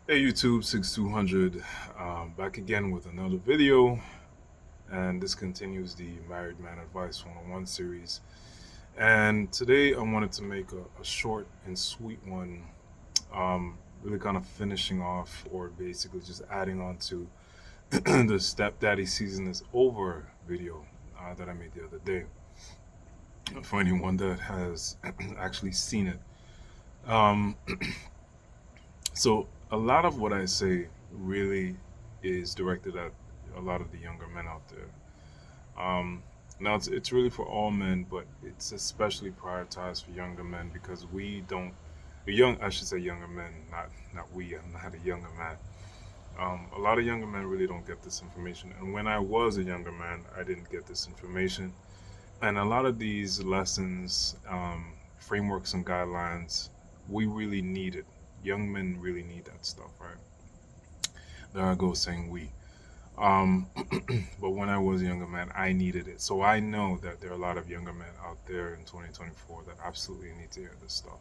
Hey YouTube 6200, back again with another video, and this continues the Married Man Advice 101 series. And today I wanted to make a short and sweet one, really kind of finishing off or basically just adding on to the Stepdaddy season is over video that I made the other day. For anyone that has actually seen it. Um, So a lot of what I say really is directed at a lot of the younger men out there. Now it's really for all men, but it's especially prioritized for younger men because we don't. The young, I should say, younger men, not we. I'm not a younger man. A lot of younger men really don't get this information, and when I was a younger man, I didn't get this information. And a lot of these lessons, frameworks, and guidelines, we really need it. Young men really need that stuff, right? There I go saying we. Um, but when I was a younger man, I needed it. So I know that there are a lot of younger men out there in 2024 that absolutely need to hear this stuff.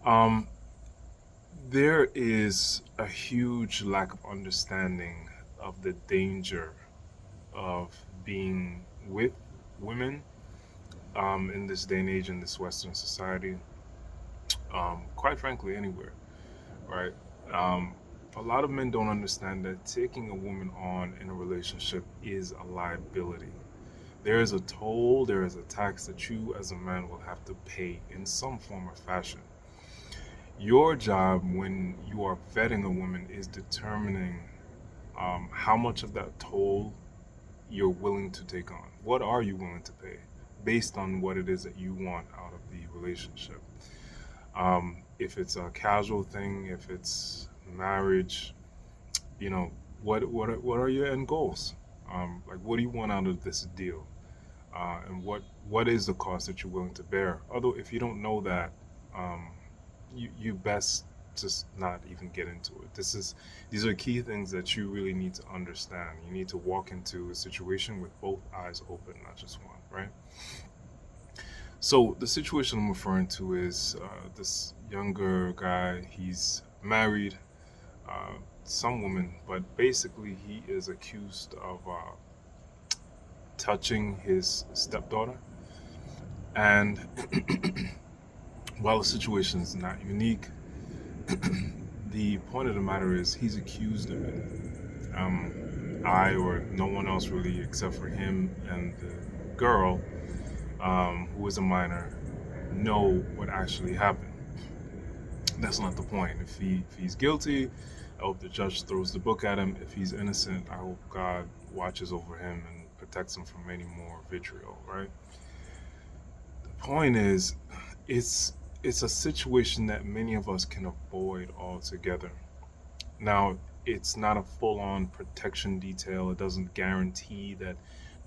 Um, there is a huge lack of understanding of the danger of being with women in this day and age in this Western society. Quite frankly, anywhere, right? Um, a lot of men don't understand that taking a woman on in a relationship is a liability. There is a toll, there is a tax that you as a man will have to pay in some form or fashion. Your job when you are vetting a woman is determining how much of that toll you're willing to take on. What are you willing to pay based on what it is that you want out of the relationship? If it's a casual thing, if it's marriage, you know, what are your end goals? Like, what do you want out of this deal? And what is the cost that you're willing to bear? Although, if you don't know that, um, you best just not even get into it. These are key things that you really need to understand. You need to walk into a situation with both eyes open, not just one, right? So the situation I'm referring to is this younger guy. He's married, uh, some woman, but basically he is accused of touching his stepdaughter. And while the situation is not unique, the point of the matter is he's accused of it. I or no one else really, except for him and the girl, who is a minor, know what actually happened. That's not the point. If he's guilty, I hope the judge throws the book at him. If he's innocent, I hope God watches over him and protects him from any more vitriol, right? The point is, it's it's a situation that many of us can avoid altogether. Now, it's not a full-on protection detail. It doesn't guarantee that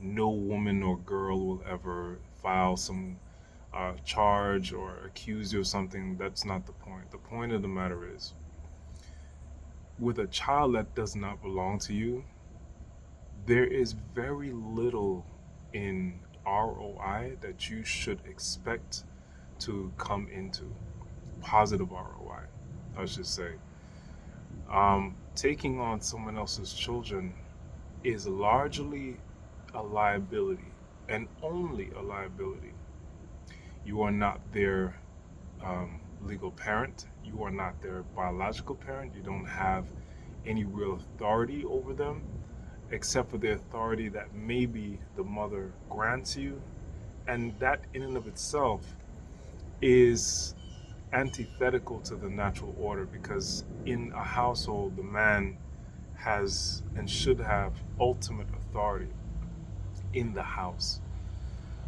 no woman or girl will ever file some charge or accuse you of something. That's not the point. The point of the matter is, with a child that does not belong to you, there is very little in ROI that you should expect to come into positive ROI, I should say. Taking on someone else's children is largely a liability and only a liability. You are not their legal parent. You are not their biological parent. You don't have any real authority over them, except for the authority that maybe the mother grants you. And that, in and of itself, is antithetical to the natural order because in a household, the man has and should have ultimate authority in the house.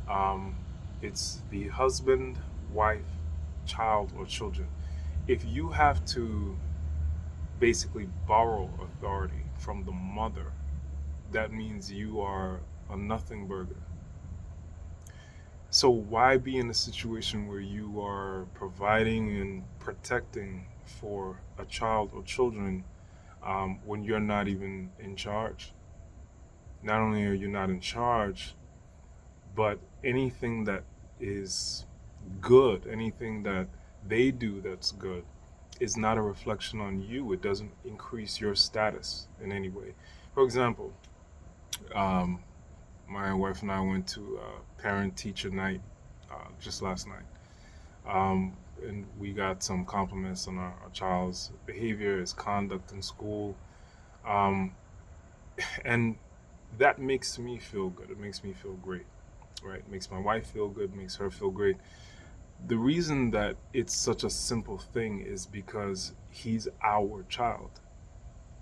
Um, it's the husband, wife, child, or children. If you have to basically borrow authority from the mother, that means you are a nothing burger. So why be in a situation where you are providing and protecting for a child or children when you're not even in charge? Not only are you not in charge, but anything that is good, anything that they do that's good, is not a reflection on you. It doesn't increase your status in any way. For example, um, my wife and I went to parent-teacher night just last night. And we got some compliments on our child's behavior, his conduct in school. Um, and that makes me feel good. It makes me feel great, right? It makes my wife feel good, makes her feel great. The reason that it's such a simple thing is because he's our child,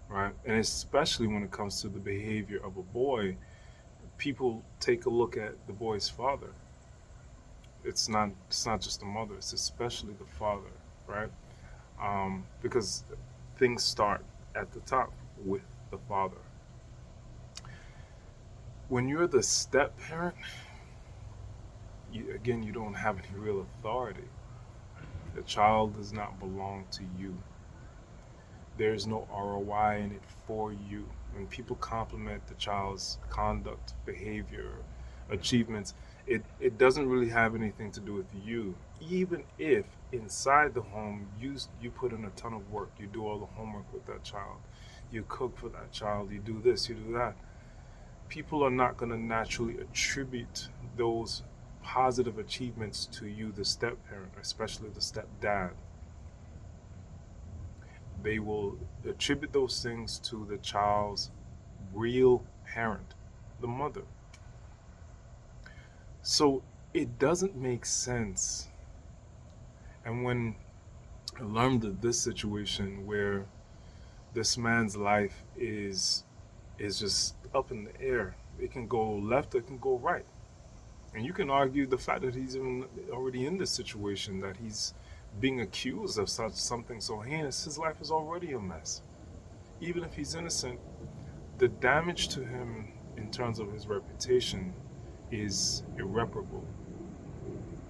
right? And especially when it comes to the behavior of a boy, people take a look at the boy's father. It's not just the mother, it's especially the father, right? Because things start at the top with the father. When you're the step parent, you don't have any real authority. The child does not belong to you. There's no ROI in it for you. When people compliment the child's conduct, behavior, achievements, it doesn't really have anything to do with you. Even if inside the home you put in a ton of work, you do all the homework with that child, you cook for that child, you do this, you do that, people are not going to naturally attribute those positive achievements to you, the step parent, especially the stepdad. They will attribute those things to the child's real parent, the mother. So it doesn't make sense. And when I learned of this situation where this man's life is just up in the air, it can go left, it can go right. And you can argue the fact that he's even already in this situation, that he's being accused of such something so heinous, his life is already a mess. Even if he's innocent, the damage to him in terms of his reputation is irreparable.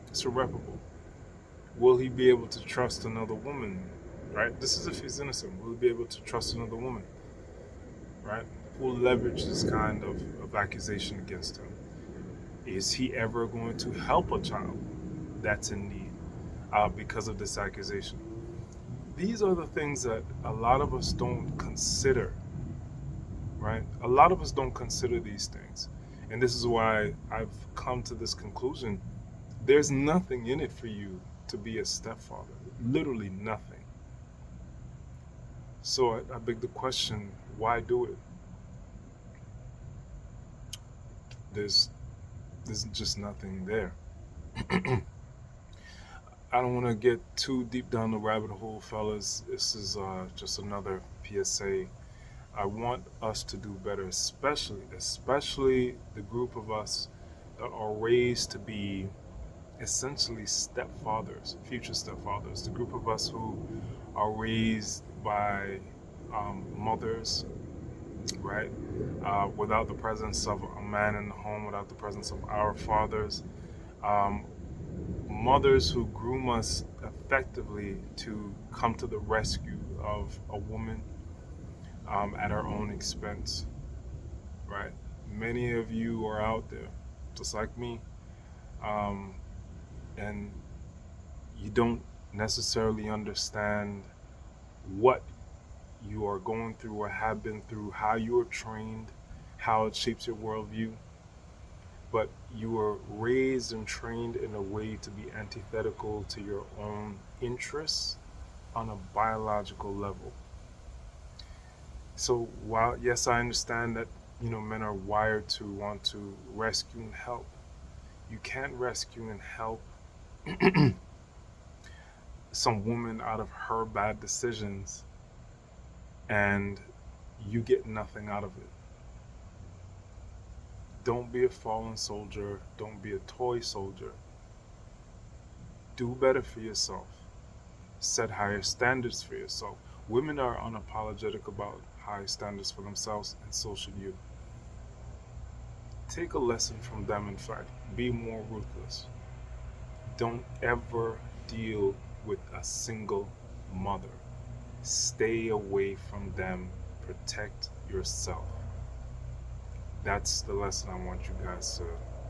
It's irreparable. Will he be able to trust another woman? Right? This is if he's innocent. Will he be able to trust another woman? Right? Who will leverage this kind of accusation against him? Is he ever going to help a child that's in need because of this accusation? These are the things that a lot of us don't consider, right? A lot of us don't consider these things. And this is why I've come to this conclusion. There's nothing in it for you to be a stepfather. Literally nothing. So I beg the question, why do it? There's just nothing there. I don't want to get too deep down the rabbit hole, fellas. This is just another PSA. I want us to do better, especially the group of us that are raised to be essentially stepfathers, future stepfathers. The group of us who are raised by mothers, right? Without the presence of a man in the home, without the presence of our fathers. Mothers who groom us effectively to come to the rescue of a woman at our own expense, right? Many of you are out there, just like me, and you don't necessarily understand what you are going through or have been through, how you are trained, how it shapes your worldview. But you were raised and trained in a way to be antithetical to your own interests on a biological level. So while, yes, I understand that, men are wired to want to rescue and help, you can't rescue and help some woman out of her bad decisions and you get nothing out of it. Don't be a fallen soldier. Don't be a toy soldier. Do better for yourself. Set higher standards for yourself. Women are unapologetic about high standards for themselves, and so should you. Take a lesson from them, in fact. Be more ruthless. Don't ever deal with a single mother. Stay away from them. Protect yourself. That's the lesson I want you guys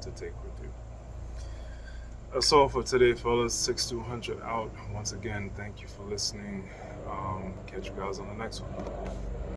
to take with you. That's all for today, fellas. 6200 out. Once again, thank you for listening. Catch you guys on the next one.